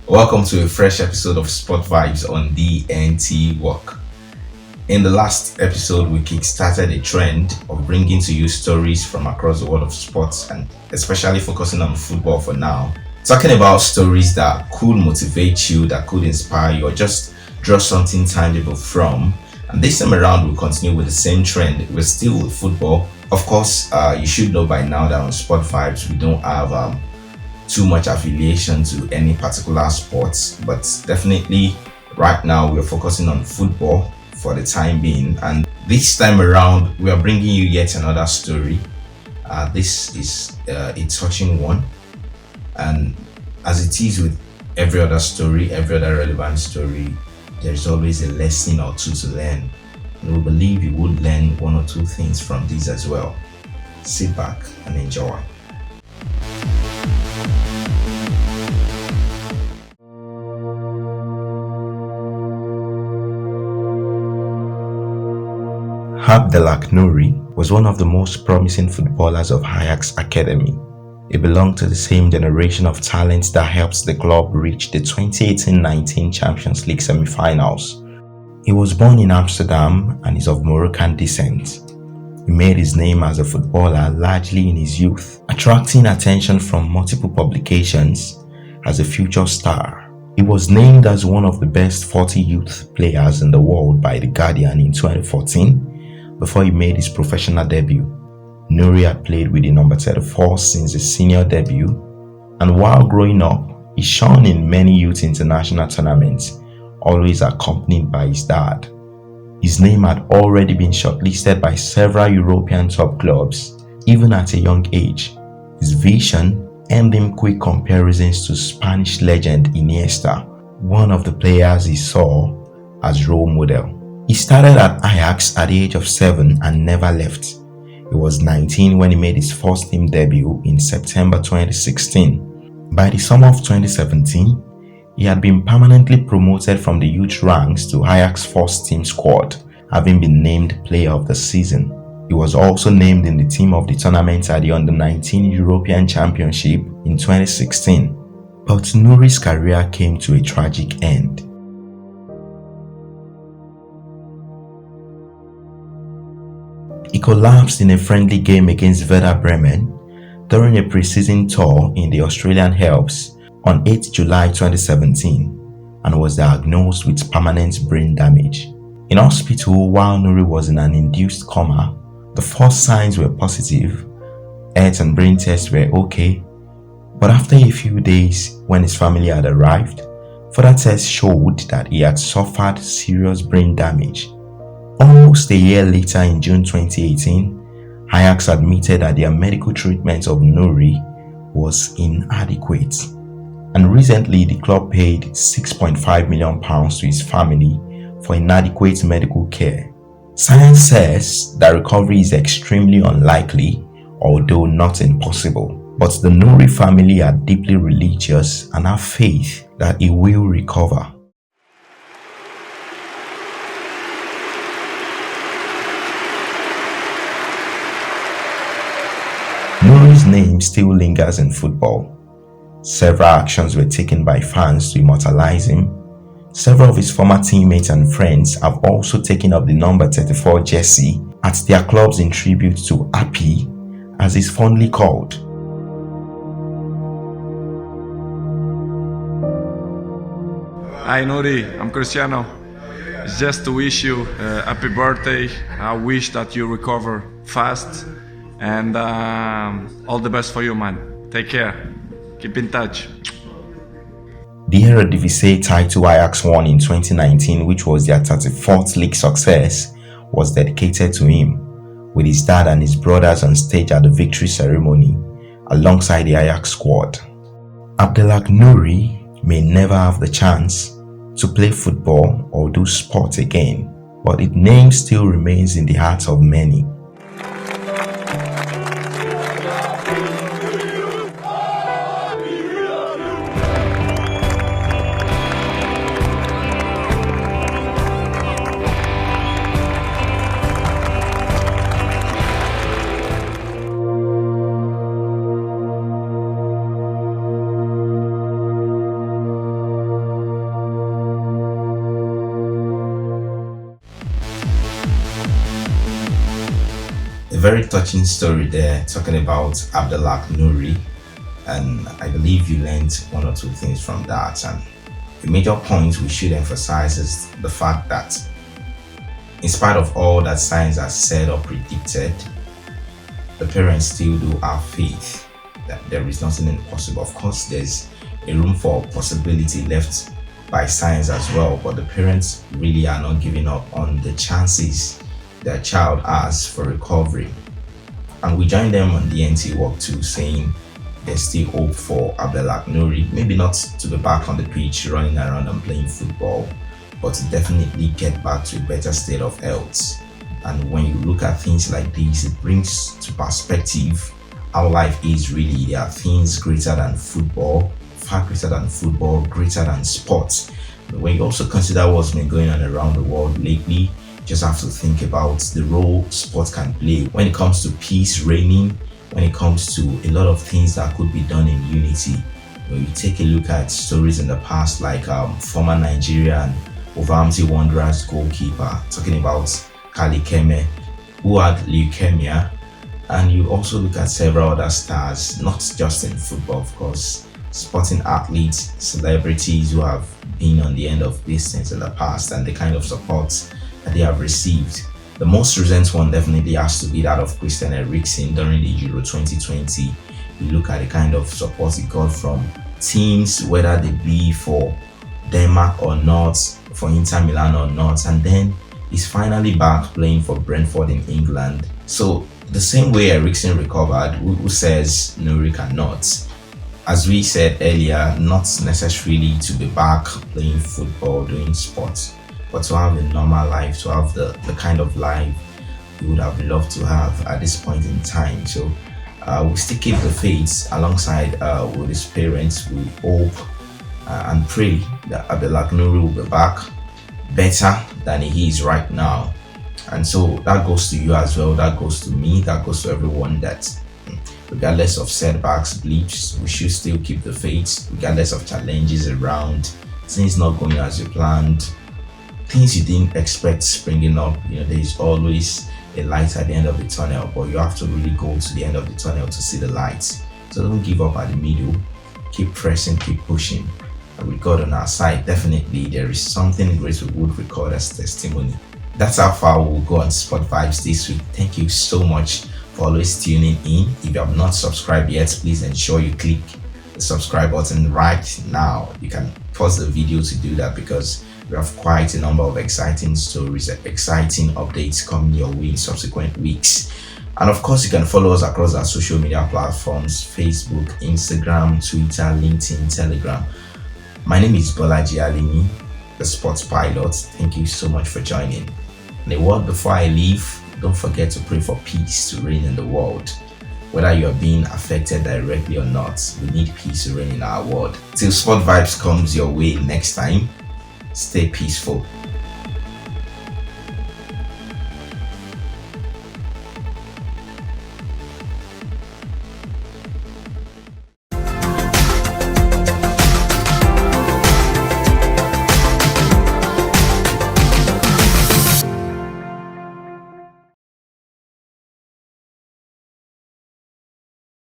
Welcome to a fresh episode of Sport Vibes on DNTWOK. In the last episode, we kickstarted a trend of bringing to you stories from across the world of sports and especially focusing on football for now. Talking about stories that could motivate you, that could inspire you, or just draw something tangible from. And this time around, we'll continue with the same trend. We're still with football. Of course, you should know by now that on Sport Vibes, we don't have too much affiliation to any particular sports, but definitely right now we're focusing on football for the time being. And this time around, we are bringing you yet another story. This is a touching one, and as it is with every other story, every other relevant story, there is always a lesson or two to learn. And we believe you would learn one or two things from these as well. Sit back and enjoy. Abdelak Nouri was one of the most promising footballers of Ajax Academy. He belonged to the same generation of talents that helped the club reach the 2018-19 Champions League semi-finals. He was born in Amsterdam and is of Moroccan descent. He made his name as a footballer largely in his youth, attracting attention from multiple publications as a future star. He was named as one of the best 40 youth players in the world by The Guardian in 2014 before he made his professional debut. Nouri had played with the number 34 since his senior debut, and while growing up, he shone in many youth international tournaments, always accompanied by his dad. His name had already been shortlisted by several European top clubs, even at a young age. His vision earned him quick comparisons to Spanish legend Iniesta, one of the players he saw as role model. He started at Ajax at the age of 7 and never left. He was 19 when he made his first team debut in September 2016. By the summer of 2017, he had been permanently promoted from the youth ranks to Ajax first team squad, having been named Player of the Season. He was also named in the team of the tournament at the Under-19 European Championship in 2016. But Nouri's career came to a tragic end. He collapsed in a friendly game against Werder Bremen during a pre-season tour in the Australian Alps on 8 July 2017 and was diagnosed with permanent brain damage. In hospital while Nouri was in an induced coma, the first signs were positive, heart and brain tests were okay, but after a few days when his family had arrived, further tests showed that he had suffered serious brain damage. Almost a year later, in June 2018, Ajax admitted that their medical treatment of Nouri was inadequate. And recently, the club paid £6.5 million to his family for inadequate medical care. Science says that recovery is extremely unlikely, although not impossible. But the Nouri family are deeply religious and have faith that he will recover. Nouri's name still lingers in football. Several actions were taken by fans to immortalize him. Several of his former teammates and friends have also taken up the number 34 jersey at their clubs in tribute to Happy, as he's fondly called. Hi Nouri, I'm Cristiano. It's just to wish you a happy birthday. I wish that you recover fast. And all the best for you, man. Take care. Keep in touch. The Eredivisie title Ajax won in 2019, which was their 34th league success, was dedicated to him, with his dad and his brothers on stage at the victory ceremony alongside the Ajax squad. Abdelak Nouri may never have the chance to play football or do sport again, but his name still remains in the hearts of many. very touching story there, talking about Abdelak Nouri, and I believe you learned one or two things from that. And the major point we should emphasize is the fact that, in spite of all that science has said or predicted, the parents still do have faith that there is nothing impossible. Of course, there's a room for possibility left by science as well, but the parents really are not giving up on the chances their child has for recovery. And we join them on DNTWOK too, saying there's still hope for Abdelak Nouri, maybe not to be back on the pitch running around and playing football, but to definitely get back to a better state of health. And when you look at things like this, it brings to perspective how life is really. There are things greater than football, far greater than football, greater than sports. When you also consider what's been going on around the world lately, you just have to think about the role sports can play when it comes to peace reigning, when it comes to a lot of things that could be done in unity. When you take a look at stories in the past, like former Nigerian Wolverhampton Wanderers goalkeeper, talking about Kali Keme, who had leukemia, and you also look at several other stars, not just in football, of course, sporting athletes, celebrities who have been on the end of these things in the past, and the kind of support that they have received. The most recent one definitely has to be that of Christian Eriksen during the Euro 2020. You look at the kind of support he got from teams, whether they be for Denmark or not, for Inter Milan or not, and then he's finally back playing for Brentford in England. So the same way Eriksen recovered, who says Nouri cannot? As we said earlier, not necessarily to be back playing football, doing sports, but to have a normal life, to have the kind of life you would have loved to have at this point in time. So we still keep the faith alongside with his parents. We hope and pray that Abdelak Nouri will be back better than he is right now. And so that goes to you as well, that goes to me, that goes to everyone, that regardless of setbacks, bleeps, we should still keep the faith, regardless of challenges around, things not going as you planned, things you didn't expect springing up. There's always a light at the end of the tunnel, but you have to really go to the end of the tunnel to see the light. So don't give up at the middle, keep pressing, keep pushing. And with God on our side, definitely there is something great we would record as testimony. That's how far we'll go on Sport Vibes this week. Thank you so much for always tuning in. If you have not subscribed yet, please ensure you click the subscribe button right now. You can pause the video to do that, because we have quite a number of exciting stories, exciting updates coming your way in subsequent weeks. And of course, you can follow us across our social media platforms: Facebook, Instagram, Twitter, LinkedIn, Telegram. My name is Bolaji Alimi, the sports pilot. Thank you so much for joining. And a word before I leave: don't forget to pray for peace to reign in the world. Whether you are being affected directly or not, we need peace to reign in our world. Till Sport Vibes comes your way next time, stay peaceful.